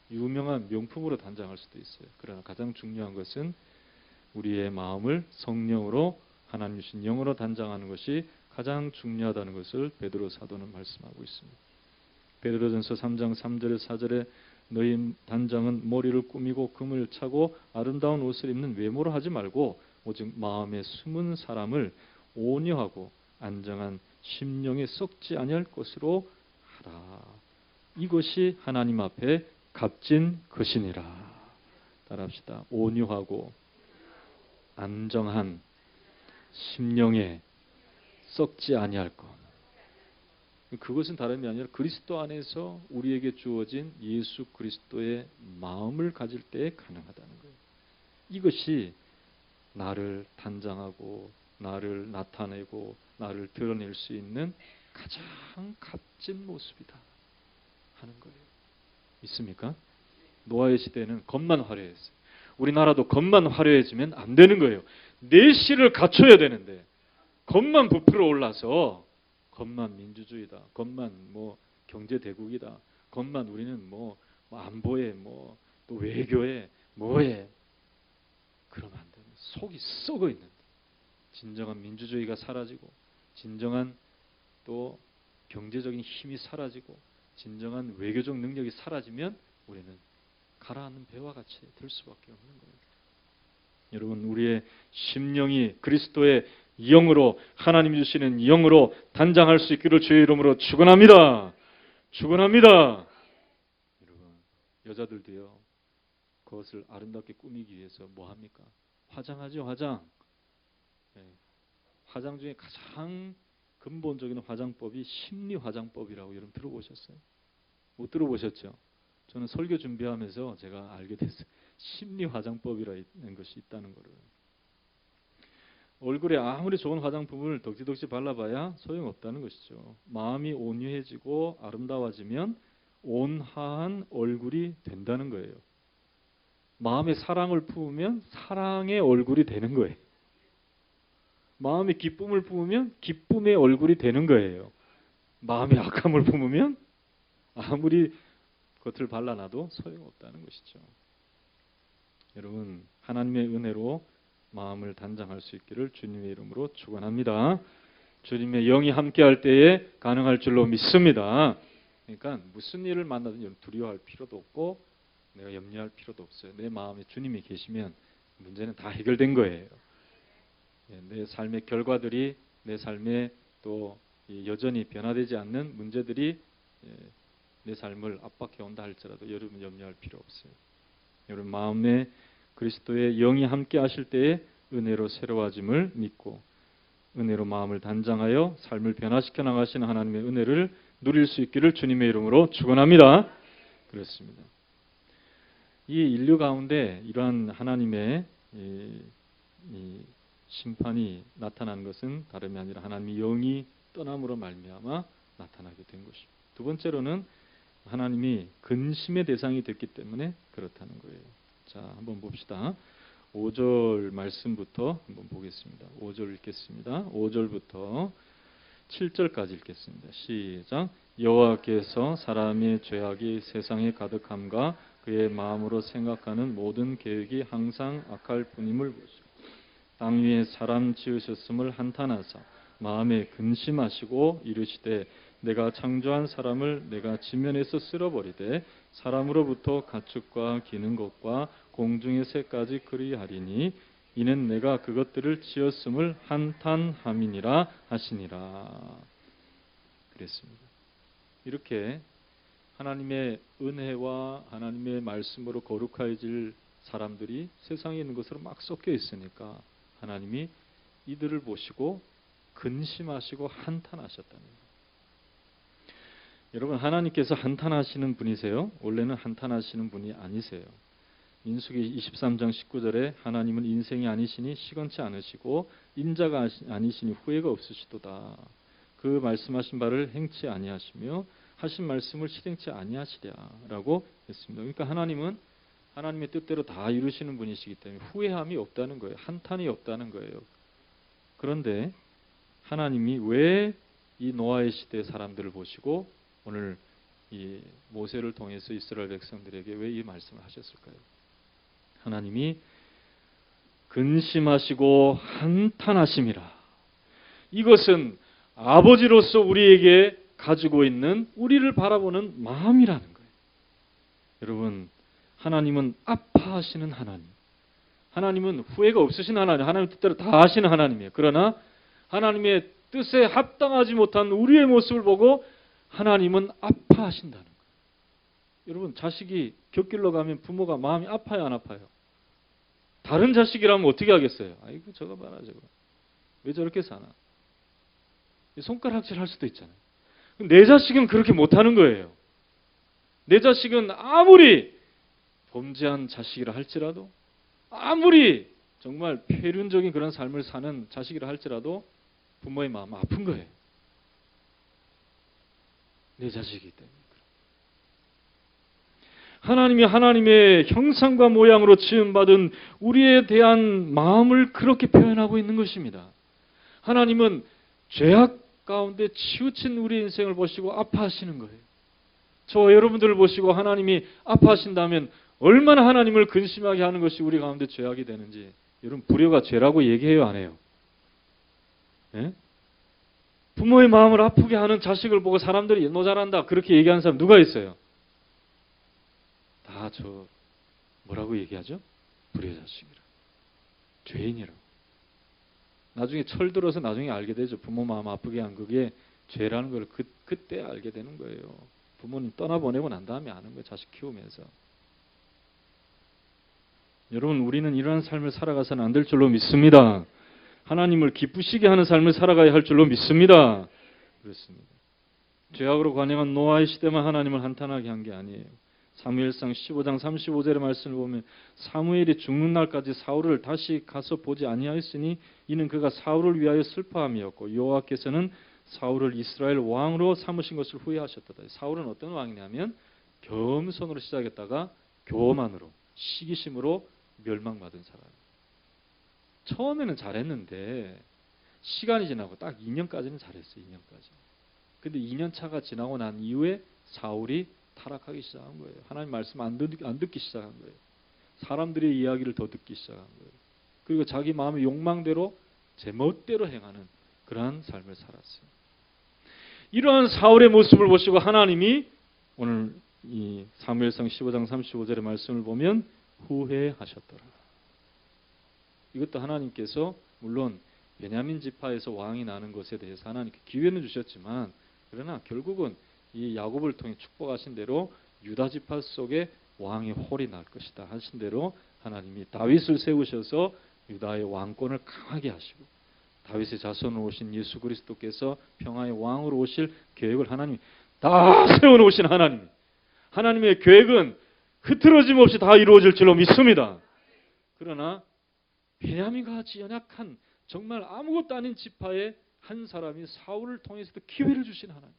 유명한 명품으로 단장할 수도 있어요. 그러나 가장 중요한 것은 우리의 마음을 성령으로 하나님 주신 영으로 단장하는 것이 가장 중요하다는 것을 베드로 사도는 말씀하고 있습니다. 베드로전서 3장 3절에 4절에 너희 단장은 머리를 꾸미고 금을 차고 아름다운 옷을 입는 외모로 하지 말고 오직 마음에 숨은 사람을 온유하고 안정한 심령에 썩지 아니할 것으로 하라. 이것이 하나님 앞에 값진 것이니라. 따라합시다. 온유하고 안정한 심령에 썩지 아니할 것. 그것은 다름이 아니라 그리스도 안에서 우리에게 주어진 예수 그리스도의 마음을 가질 때에 가능하다는 거예요. 이것이 나를 단장하고 나를 나타내고 나를 드러낼 수 있는 가장 값진 모습이다 하는 거예요. 있습니까? 노아의 시대는 겉만 화려했어요. 우리나라도 겉만 화려해지면 안 되는 거예요. 내실을 갖춰야 되는데 겉만 부풀어 올라서 겉만 민주주의다. 겉만 뭐 경제 대국이다. 겉만 우리는 뭐 안보에 뭐 또 외교에 뭐에 그러면 안 돼요. 속이 썩어 있는데 진정한 민주주의가 사라지고 진정한 또 경제적인 힘이 사라지고 진정한 외교적 능력이 사라지면 우리는 가라앉는 배와 같이 될 수밖에 없는 거예요. 여러분 우리의 심령이 그리스도의 영으로 하나님 주시는 영으로 단장할 수 있기를 주의 이름으로 축원합니다. 축원합니다. 여러분 여자들도요. 그것을 아름답게 꾸미기 위해서 뭐 합니까? 화장하죠. 화장. 네. 화장 중에 가장 근본적인 화장법이 심리 화장법이라고 여러분 들어보셨어요? 못 들어보셨죠? 저는 설교 준비하면서 제가 알게 됐어요. 심리 화장법이라는 것이 있다는 것을. 얼굴에 아무리 좋은 화장품을 덕지덕지 발라봐야 소용없다는 것이죠. 마음이 온유해지고 아름다워지면 온화한 얼굴이 된다는 거예요. 마음에 사랑을 품으면 사랑의 얼굴이 되는 거예요. 마음에 기쁨을 품으면 기쁨의 얼굴이 되는 거예요. 마음에 악함을 품으면 아무리 겉을 발라놔도 소용없다는 것이죠. 여러분 하나님의 은혜로 마음을 단장할 수 있기를 주님의 이름으로 축원합니다. 주님의 영이 함께할 때에 가능할 줄로 믿습니다. 그러니까 무슨 일을 만나든 두려워할 필요도 없고 내가 염려할 필요도 없어요. 내 마음에 주님이 계시면 문제는 다 해결된 거예요. 내 삶의 결과들이 내 삶에 또 여전히 변화되지 않는 문제들이 내 삶을 압박해 온다 할지라도 여러분 염려할 필요 없어요. 여러분 마음에 그리스도의 영이 함께 하실 때에 은혜로 새로워짐을 믿고 은혜로 마음을 단장하여 삶을 변화시켜 나가시는 하나님의 은혜를 누릴 수 있기를 주님의 이름으로 축원합니다. 그렇습니다. 이 인류 가운데 이러한 하나님의 이 심판이 나타난 것은 다름이 아니라 하나님의 영이 떠남으로 말미암아 나타나게 된 것입니다. 두 번째로는 하나님이 근심의 대상이 됐기 때문에 그렇다는 거예요. 자, 한번 봅시다. 5절 말씀부터 한번 보겠습니다. 5절 읽겠습니다. 5절부터 7절까지 읽겠습니다. 시작. 여호와께서 사람의 죄악이 세상에 가득함과 그의 마음으로 생각하는 모든 계획이 항상 악할 뿐임을 보시고 땅 위에 사람 지으셨음을 한탄하사 마음에 근심하시고 이르시되 내가 창조한 사람을 내가 지면에서 쓸어버리되 사람으로부터 가축과 기는 것과 공중의 새까지 그리하리니 이는 내가 그것들을 지었음을 한탄함이니라 하시니라. 그랬습니다. 이렇게 하나님의 은혜와 하나님의 말씀으로 거룩해질 사람들이 세상에 있는 것으로 막 섞여 있으니까 하나님이 이들을 보시고 근심하시고 한탄하셨다는 거예요. 여러분 하나님께서 한탄하시는 분이세요? 원래는 한탄하시는 분이 아니세요. 민수기 23장 19절에 하나님은 인생이 아니시니 시건치 않으시고 인자가 아니시니 후회가 없으시도다. 그 말씀하신 바를 행치 아니하시며 하신 말씀을 실행치 아니하시랴라고 했습니다. 그러니까 하나님은 하나님의 뜻대로 다 이루시는 분이시기 때문에 후회함이 없다는 거예요. 한탄이 없다는 거예요. 그런데 하나님이 왜 이 노아의 시대 사람들을 보시고 오늘 이 모세를 통해서 이스라엘 백성들에게 왜 이 말씀을 하셨을까요? 하나님이 근심하시고 한탄하심이라. 이것은 아버지로서 우리에게 가지고 있는 우리를 바라보는 마음이라는 거예요. 여러분, 하나님은 아파하시는 하나님. 하나님은 후회가 없으신 하나님. 하나님 뜻대로 다 하시는 하나님이에요. 그러나 하나님의 뜻에 합당하지 못한 우리의 모습을 보고 하나님은 아파하신다는 거예요. 여러분, 자식이 곁길로 가면 부모가 마음이 아파요, 안 아파요? 다른 자식이라면 어떻게 하겠어요? 아이고, 저거 봐라, 저거. 왜 저렇게 사나? 손가락질 할 수도 있잖아요. 내 자식은 그렇게 못하는 거예요. 내 자식은 아무리 범죄한 자식이라 할지라도, 아무리 정말 폐륜적인 그런 삶을 사는 자식이라 할지라도 부모의 마음 아픈 거예요. 내 자식이기 때문에. 하나님이 하나님의 형상과 모양으로 지음받은 우리에 대한 마음을 그렇게 표현하고 있는 것입니다. 하나님은 죄악 가운데 치우친 우리 인생을 보시고 아파하시는 거예요. 저 여러분들을 보시고 하나님이 아파하신다면 얼마나 하나님을 근심하게 하는 것이 우리 가운데 죄악이 되는지. 여러분, 불효가 죄라고 얘기해요, 안 해요? 예? 부모의 마음을 아프게 하는 자식을 보고 사람들이 너 잘한다 그렇게 얘기하는 사람 누가 있어요? 다 저 뭐라고 얘기하죠? 불효자식이라, 죄인이라고. 나중에 철들어서 나중에 알게 되죠. 부모 마음 아프게 한 그게 죄라는 걸 그때 알게 되는 거예요. 부모님 떠나보내고 난 다음에 아는 거예요. 자식 키우면서. 여러분, 우리는 이러한 삶을 살아가서는 안 될 줄로 믿습니다. 하나님을 기쁘시게 하는 삶을 살아가야 할 줄로 믿습니다. 그렇습니다. 죄악으로 관영한 노아의 시대만 하나님을 한탄하게 한 게 아니에요. 사무엘상 15장 35절의 말씀을 보면 사무엘이 죽는 날까지 사울을 다시 가서 보지 아니하였으니 이는 그가 사울을 위하여 슬퍼함이었고 여호와께서는 사울을 이스라엘 왕으로 삼으신 것을 후회하셨다. 사울은 어떤 왕이냐면 겸손으로 시작했다가 교만으로, 시기심으로 멸망받은 사람. 처음에는 잘했는데 시간이 지나고 딱 2년까지는 잘했어요. 2년까지. 근데 2년 차가 지나고 난 이후에 사울이 타락하기 시작한 거예요. 하나님 말씀 안 듣기 시작한 거예요. 사람들의 이야기를 더 듣기 시작한 거예요. 그리고 자기 마음의 욕망대로 제 멋대로 행하는 그러한 삶을 살았어요. 이러한 사울의 모습을 보시고 하나님이 오늘 이 사무엘상 15장 35절의 말씀을 보면 후회하셨더라. 이것도 하나님께서 물론 베냐민 지파에서 왕이 나는 것에 대해서 하나님께 기회는 주셨지만 그러나 결국은 이 야곱을 통해 축복하신 대로 유다 지파 속에 왕의 홀이 날 것이다 하신 대로 하나님이 다윗을 세우셔서 유다의 왕권을 강하게 하시고 다윗의 자손으로 오신 예수 그리스도께서 평화의 왕으로 오실 계획을 하나님이 다 세워놓으신 하나님. 하나님의 계획은 흐트러짐 없이 다 이루어질 줄로 믿습니다. 그러나 베냐민과 같이 연약한 정말 아무것도 아닌 지파의 한 사람이 사울을 통해서도 기회를 주신 하나님.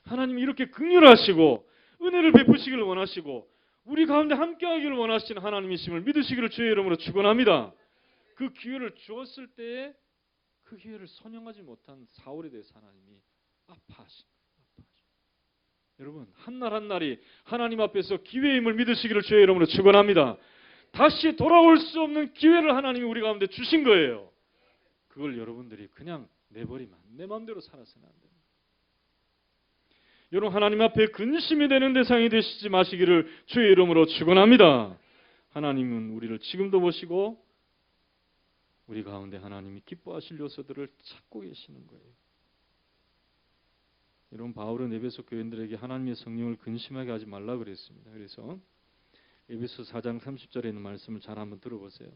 하나님이 이렇게 긍휼하시고 은혜를 베푸시기를 원하시고 우리 가운데 함께하기를 원하시는 하나님이심을 믿으시기를 주의 이름으로 축원합니다. 그 기회를 주었을 때에 그 기회를 선용하지 못한 사울에 대해서 하나님이 아파하신 거예요. 여러분, 한날 한날이 하나님 앞에서 기회임을 믿으시기를 주의 이름으로 축원합니다. 다시 돌아올 수 없는 기회를 하나님이 우리 가운데 주신 거예요. 그걸 여러분들이 그냥 내버리면 내 마음대로 살아서는 안 됩니다. 여러분, 하나님 앞에 근심이 되는 대상이 되시지 마시기를 주의 이름으로 축원합니다. 하나님은 우리를 지금도 보시고 우리 가운데 하나님이 기뻐하실 요소들을 찾고 계시는 거예요. 여러분, 바울은 에베소 교인들에게 하나님의 성령을 근심하게 하지 말라 그랬습니다. 그래서 에베소 4장 30절에 있는 말씀을 잘 한번 들어보세요.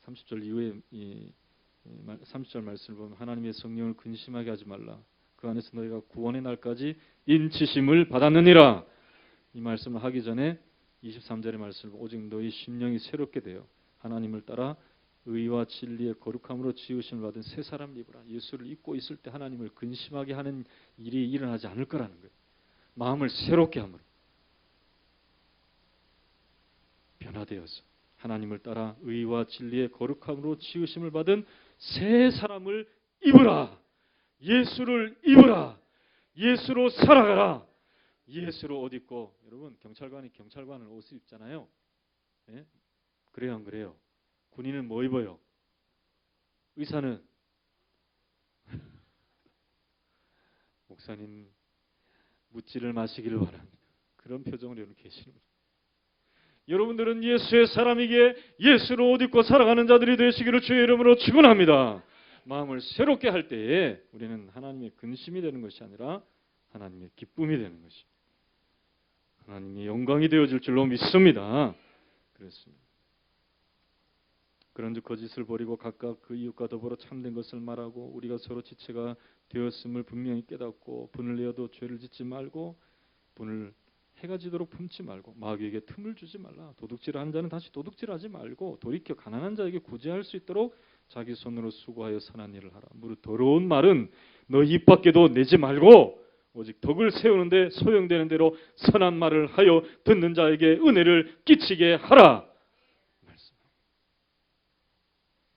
30절 이후에 30절 말씀을 보면 하나님의 성령을 근심하게 하지 말라. 그 안에서 너희가 구원의 날까지 인치심을 받았느니라. 이 말씀을 하기 전에 23절의 말씀을 오직 너희 심령이 새롭게 되어 하나님을 따라 의와 진리의 거룩함으로 지으심을 받은 새 사람을 입으라. 예수를 입고 있을 때 하나님을 근심하게 하는 일이 일어나지 않을 거라는 거예요. 마음을 새롭게 함으로 변화되어서 하나님을 따라 의와 진리의 거룩함으로 지으심을 받은 새 사람을 입으라. 예수를 입으라. 예수로 살아가라. 예수로 옷 입고, 여러분 경찰관이 경찰관을 옷을 입잖아요. 예? 그래요, 안 그래요? 군인은 뭐 입어요? 의사는 목사님 묻지를 마시기를 바랍니다. 그런 표정으로 여러분 계시는 거예요. 여러분들은 예수의 사람이기에 예수를 옷 입고 살아가는 자들이 되시기를 주의 이름으로 축원합니다. 마음을 새롭게 할 때에 우리는 하나님의 근심이 되는 것이 아니라 하나님의 기쁨이 되는 것이, 하나님의 영광이 되어질 줄로 믿습니다. 그렇습니다. 그런즉 거짓을 버리고 각각 그 이웃과 더불어 참된 것을 말하고 우리가 서로 지체가 되었음을 분명히 깨닫고 분을 내어도 죄를 짓지 말고 분을 해가 지도록 품지 말고 마귀에게 틈을 주지 말라. 도둑질하는 자는 다시 도둑질하지 말고 돌이켜 가난한 자에게 구제할 수 있도록 자기 손으로 수고하여 선한 일을 하라. 무릇 더러운 말은 너 입 밖에도 내지 말고 오직 덕을 세우는데 소용되는 대로 선한 말을 하여 듣는 자에게 은혜를 끼치게 하라.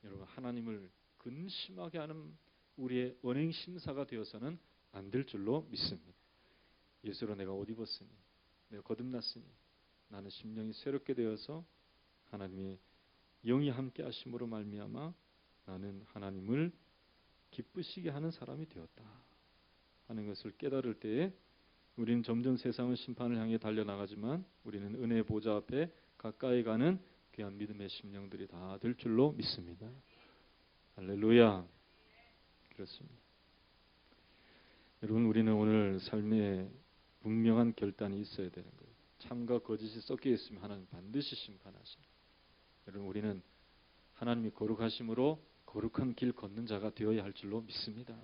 여러분, 하나님을 근심하게 하는 우리의 언행 심사가 되어서는 안 될 줄로 믿습니다. 예수로 내가 옷 입었으니 내가 거듭났으니 나는 심령이 새롭게 되어서 하나님의 영이 함께 하심으로 말미암아 나는 하나님을 기쁘시게 하는 사람이 되었다 하는 것을 깨달을 때에 우리는 점점 세상은 심판을 향해 달려나가지만 우리는 은혜의 보좌 앞에 가까이 가는 귀한 믿음의 심령들이 다 될 줄로 믿습니다. 할렐루야. 그렇습니다. 여러분, 우리는 오늘 삶에 분명한 결단이 있어야 되는 거예요. 참과 거짓이 섞여 있으면 하나님 반드시 심판하십니다. 여러분, 우리는 하나님이 거룩하심으로 거룩한 길 걷는 자가 되어야 할 줄로 믿습니다.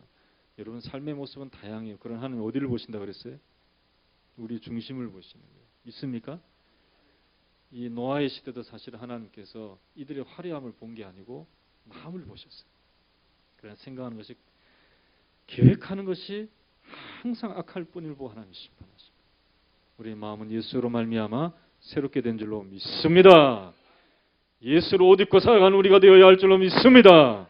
여러분, 삶의 모습은 다양해요. 그러나 하나님 어디를 보신다 그랬어요? 우리 중심을 보시는 거예요. 믿습니까? 이 노아의 시대도 사실 하나님께서 이들의 화려함을 본 게 아니고 마음을 보셨어요. 그러나 생각하는 것이, 계획하는 것이 항상 악할 뿐을 보고 하나님 심판하십니다. 우리의 마음은 예수로 말미암아 새롭게 된 줄로 믿습니다. 예수로 옷 입고 살아가는 우리가 되어야 할 줄로 믿습니다.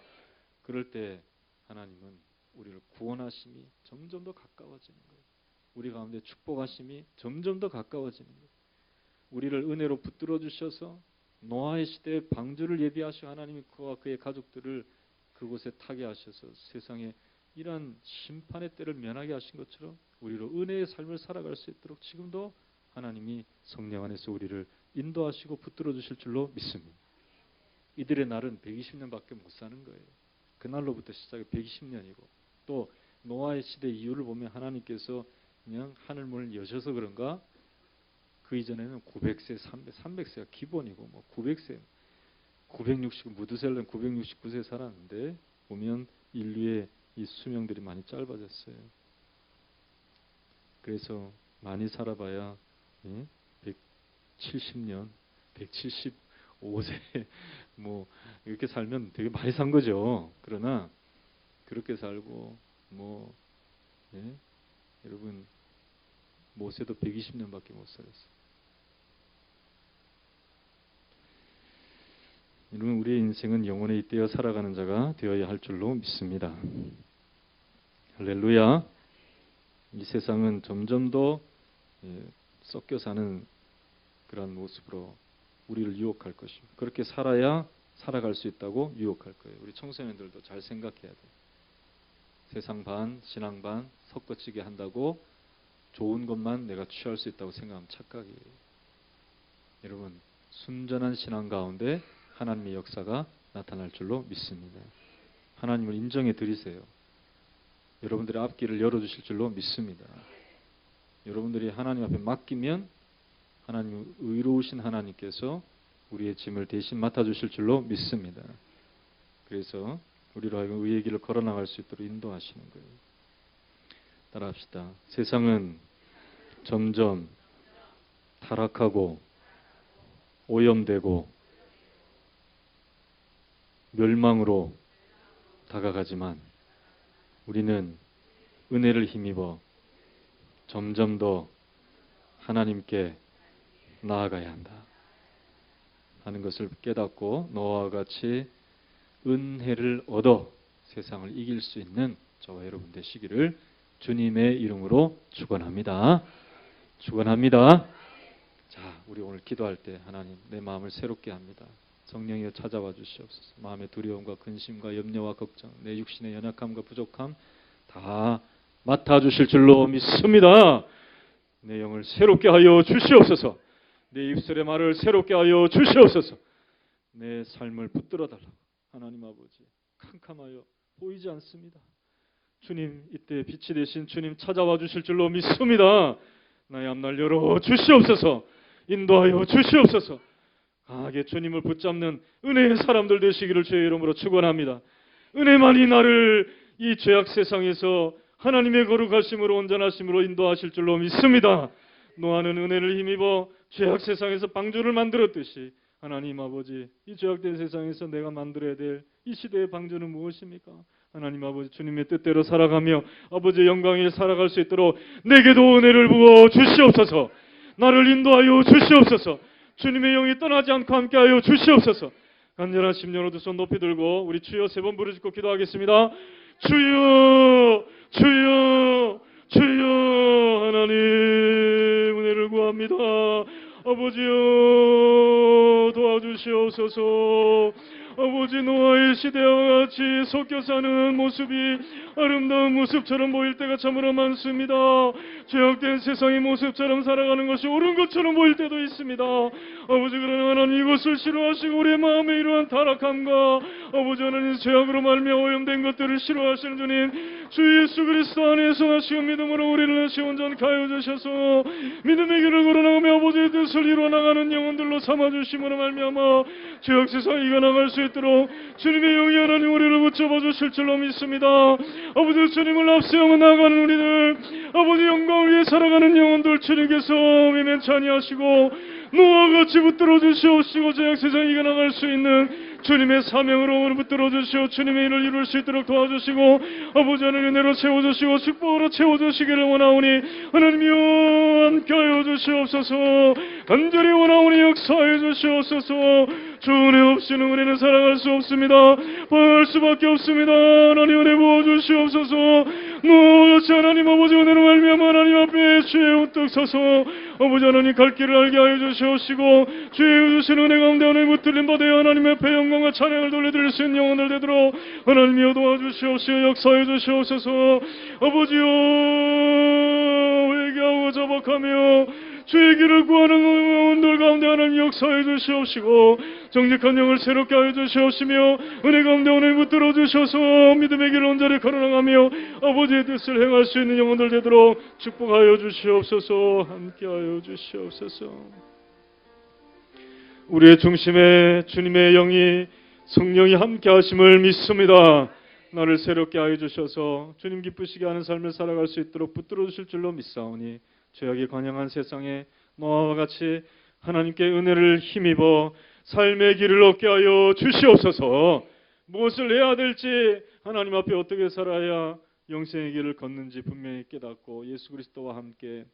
그럴 때 하나님은 우리를 구원하심이 점점 더 가까워지는 거예요. 우리 가운데 축복하심이 점점 더 가까워지는 거예요. 우리를 은혜로 붙들어 주셔서 노아의 시대에 방주를 예비하시고 하나님이 그와 그의 가족들을 그곳에 타게 하셔서 세상에 이러한 심판의 때를 면하게 하신 것처럼 우리로 은혜의 삶을 살아갈 수 있도록 지금도 하나님이 성령 안에서 우리를 인도하시고 붙들어 주실 줄로 믿습니다. 이들의 날은 120년밖에 못 사는 거예요. 그날로부터 시작해 120년이고 또 노아의 시대 이유를 보면 하나님께서 그냥 하늘문을 여셔서 그런가 그 이전에는 900세, 300세가 기본이고 뭐 900세, 960 무드셀라는 969세 살았는데 보면 인류의 이 수명들이 많이 짧아졌어요. 그래서 많이 살아봐야 170년, 175세 뭐 이렇게 살면 되게 많이 산 거죠. 그러나 그렇게 살고 여러분 모세도 120년밖에 못 살았어요. 여러분, 우리의 인생은 영혼에 잇대어 살아가는 자가 되어야 할 줄로 믿습니다. 할렐루야. 이 세상은 점점 더 섞여 사는 그런 모습으로 우리를 유혹할 것입니다. 그렇게 살아야 살아갈 수 있다고 유혹할 거예요. 우리 청소년들도 잘 생각해야 돼요. 세상 반, 신앙 반 섞어지게 한다고 좋은 것만 내가 취할 수 있다고 생각하면 착각이에요. 여러분, 순전한 신앙 가운데 하나님의 역사가 나타날 줄로 믿습니다. 하나님을 인정해 드리세요. 여러분들의 앞길을 열어주실 줄로 믿습니다. 여러분들이 하나님 앞에 맡기면 하나님 의로우신 하나님께서 우리의 짐을 대신 맡아주실 줄로 믿습니다. 그래서 우리로 하여금 의의 길을 걸어나갈 수 있도록 인도하시는 거예요. 따라합시다. 세상은 점점 타락하고 오염되고 멸망으로 다가가지만 우리는 은혜를 힘입어 점점 더 하나님께 나아가야 한다 하는 것을 깨닫고 노아와 같이 은혜를 얻어 세상을 이길 수 있는 저와 여러분 되시기를 주님의 이름으로 축원합니다. 축원합니다. 자, 우리 오늘 기도할 때 하나님 내 마음을 새롭게 합니다. 성령이여 찾아와 주시옵소서. 마음의 두려움과 근심과 염려와 걱정, 내 육신의 연약함과 부족함 다 맡아주실 줄로 믿습니다. 내 영을 새롭게 하여 주시옵소서. 내 입술의 말을 새롭게 하여 주시옵소서. 내 삶을 붙들어 달라고. 하나님 아버지, 캄캄하여 보이지 않습니다. 주님, 이때 빛이 되신 주님 찾아와 주실 줄로 믿습니다. 나의 앞날 열어 주시옵소서. 인도하여 주시옵소서. 강하게 주님을 붙잡는 은혜의 사람들 되시기를 주의 이름으로 축원합니다. 은혜만이 나를 이 죄악 세상에서 하나님의 거룩하심으로 온전하심으로 인도하실 줄로 믿습니다. 노아는 은혜를 힘입어 죄악 세상에서 방주를 만들었듯이 하나님 아버지, 이 죄악된 세상에서 내가 만들어야 될 이 시대의 방주는 무엇입니까? 하나님 아버지, 주님의 뜻대로 살아가며 아버지의 영광에 살아갈 수 있도록 내게도 은혜를 부어 주시옵소서. 나를 인도하여 주시옵소서. 주님의 영이 떠나지 않고 함께하여 주시옵소서. 간절한 심령으로 두 손 높이 들고 우리 주여 세 번 부르짖고 기도하겠습니다. 주여, 주여, 주여. 하나님 은혜를 구합니다. 아버지여 도와주시옵소서. 아버지, 노아의 시대와 같이 섞여 사는 모습이 아름다운 모습처럼 보일 때가 참으로 많습니다. 죄악된 세상의 모습처럼 살아가는 것이 옳은 것처럼 보일 때도 있습니다. 아버지, 그러나 하나님 이것을 싫어하시고 우리의 마음에 이러한 타락함과 아버지 하나님 죄악으로 말미암아 오염된 것들을 싫어하시는 주님, 주 예수 그리스도 안에서 나시고 믿음으로 우리를 다시 온전케 하여 주셔서 믿음의 길을 걸어나가며 아버지의 뜻을 이루어나가는 영혼들로 삼아주심으로 말미암아 죄악 세상에 이겨나갈 수 있도록 주님의 영이 하나님 우리를 붙잡아 주실 줄로 믿습니다. 아버지, 주님을 앞세워 나가는 우리들, 아버지 영광을 위해 살아가는 영혼들 주님께서 위면치 아니하시고 노아같이 붙들어 주시옵시고 죄악 세상에 이겨나갈 수 있는 주님의 사명으로 붙들어 주시오 주님의 일을 이룰 수 있도록 도와주시고 아버지 하나님 은혜로 채워주시고 축복으로 채워주시기를 원하오니 하나님이여 함께하여 주시옵소서. 간절히 원하오니 역사해 주시옵소서. 주 은혜 없이는 우리는 살아갈 수 없습니다. 벌 수밖에 없습니다. 하나님 은혜 부어주시옵소서. 노아같이 하나님 아버지 은혜로 말미암아 하나님 앞에 주의 우뚝 서서 아버지 하나님 갈 길을 알게 하여 주시옵시고 주의 주신 은혜 가운데 오늘 붙들림 받아 하나님 앞에 영광과 찬양을 돌려드릴 수 있는 영혼들 되도록 하나님이여 도와주시옵시고 역사해 주시옵소서. 아버지여 회개하고 자박하며 주의 길을 구하는 영혼들 가운데 하나님 역사해 주시옵시고 정직한 영을 새롭게 하여 주시옵시며 은혜 가운데 오늘 붙들어 주셔서 믿음의 길을 온전히 걸어나가며 아버지의 뜻을 행할 수 있는 영혼들 되도록 축복하여 주시옵소서. 함께하여 주시옵소서. 우리의 중심에 주님의 영이 성령이 함께하심을 믿습니다. 나를 새롭게 하여 주셔서 주님 기쁘시게 하는 삶을 살아갈 수 있도록 붙들어 주실 줄로 믿사오니 죄악이 관영한 세상에 노아와 같이 하나님께 은혜를 힘입어 삶의 길을 얻게 하여 주시옵소서. 무엇을 해야 될지 하나님 앞에 어떻게 살아야 영생의 길을 걷는지 분명히 깨닫고 예수 그리스도와 함께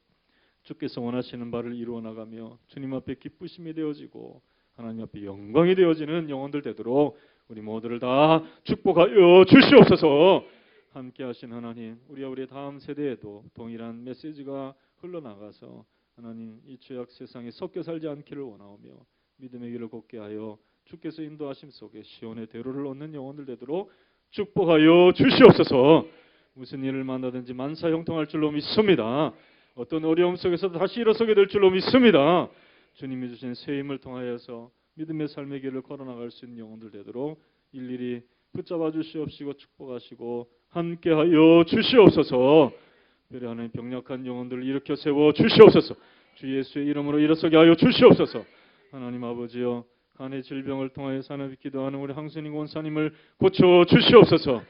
주께서 원하시는 바를 이루어 나가며 주님 앞에 기쁘심이 되어지고 하나님 앞에 영광이 되어지는 영혼들 되도록 우리 모두를 다 축복하여 주시옵소서. 함께 하신 하나님, 우리의 다음 세대에도 동일한 메시지가 흘러나가서 하나님 이 죄악 세상에 섞여 살지 않기를 원하오며 믿음의 길을 걷게 하여 주께서 인도하심 속에 시온의 대로를 얻는 영혼들 되도록 축복하여 주시옵소서. 무슨 일을 만나든지 만사 형통할 줄로 믿습니다. 어떤 어려움 속에서도 다시 일어서게 될 줄로 믿습니다. 주님이 주신 새 힘을 통하여서 믿음의 삶의 길을 걸어나갈 수 있는 영혼들 되도록 일일이 붙잡아 주시옵시고 축복하시고 함께하여 주시옵소서. 그래 하나님 병력한 영혼들을 일으켜 세워 주시옵소서. 주 예수의 이름으로 일어서게 하여 주시옵소서. 하나님 아버지여 간의 질병을 통하여 산업이 기도하는 우리 항순이 권사님을 고쳐 주시옵소서.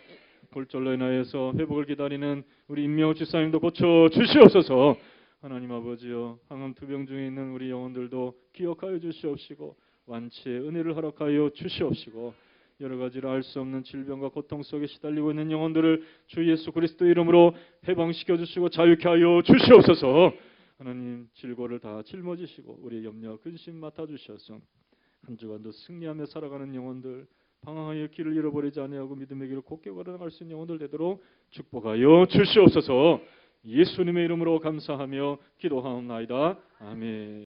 골절로 인하여서 회복을 기다리는 우리 임명호 집사님도 고쳐 주시옵소서. 하나님 아버지여 항암 투병 중에 있는 우리 영혼들도 기억하여 주시옵시고 완치의 은혜를 허락하여 주시옵시고 여러 가지로 알 수 없는 질병과 고통 속에 시달리고 있는 영혼들을 주 예수 그리스도 이름으로 해방시켜 주시고 자유케 하여 주시옵소서. 하나님 질고를 다 짊어지시고 우리의 염려 근심 맡아주셔서 한 주간도 승리하며 살아가는 영혼들, 방황하여 길을 잃어버리지 아니하고 믿음의 길을 곧게 걸어나갈 수 있는 영혼들 되도록 축복하여 주시옵소서. 예수님의 이름으로 감사하며 기도하옵나이다. 아멘.